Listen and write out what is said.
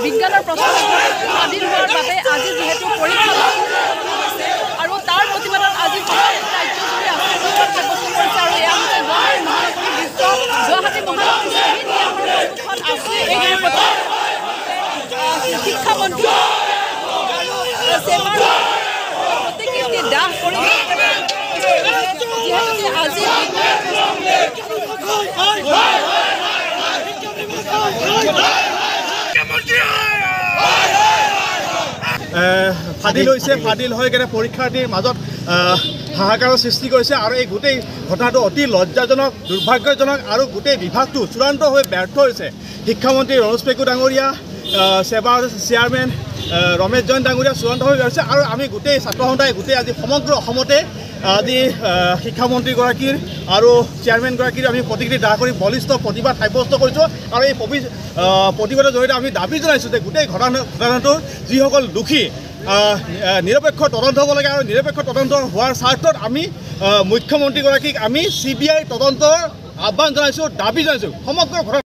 বিজ্ঞানৰ প্ৰশ্ন আদিৰ হোৱাৰ বাবে আজি যিহেতু পৰীক্ষা আৰু তাৰ প্ৰতিবাদত আজি ৰাজ্যজুৰি আন্দোলন সাব্যস্ত কৰিছে আৰু এয়া হৈছে গুৱাহাটী মহানগৰী আছে এই শিক্ষামন্ত্ৰী প্ৰতিকৃতি দাহ কৰি যিহেতু আজি ফাদিল হৈছে ফাদিল হৈ কেনে পৰীক্ষাৰ্থীৰ মাজত হাহাকাৰৰ সৃষ্টি কৰিছে আৰু এই গোটেই ঘটনাটো অতি লজ্জাজনক দুৰ্ভাগ্যজনক আৰু গোটেই বিভাগটো চূড়ান্তভাৱে ব্যৰ্থ হৈছে শিক্ষামন্ত্ৰী ৰমেশ পেগু ডাঙৰীয়া সেৱা চেয়াৰমেন ৰমেশ জৈন ডাঙৰীয়া চূড়ান্তভাৱে ব্যৰ্থ হৈছে আৰু আমি গোটেই ছাত্ৰ সন্থাই গোটেই আজি সমগ্ৰ অসমতে আজি শিক্ষামন্ত্ৰীগৰাকীৰ আৰু চেয়াৰমেনগৰাকীৰ আমি প্ৰতিক্ৰিয়া দাহ কৰি বলিষ্ঠ প্ৰতিবাদ সাব্যস্ত কৰিছোঁ আৰু এই প্ৰতিবাদৰ জৰিয়তে আমি দাবী জনাইছোঁ যে গোটেই ঘটনাটোৰ যিসকল দোষী নিৰপেক্ষ তদন্ত হ'ব লাগে আৰু নিৰপেক্ষ তদন্ত হোৱাৰ স্বাৰ্থত আমি মুখ্যমন্ত্ৰীগৰাকীক আমি CBI তদন্তৰ আহ্বান জনাইছোঁ দাবী জনাইছোঁ সমগ্ৰ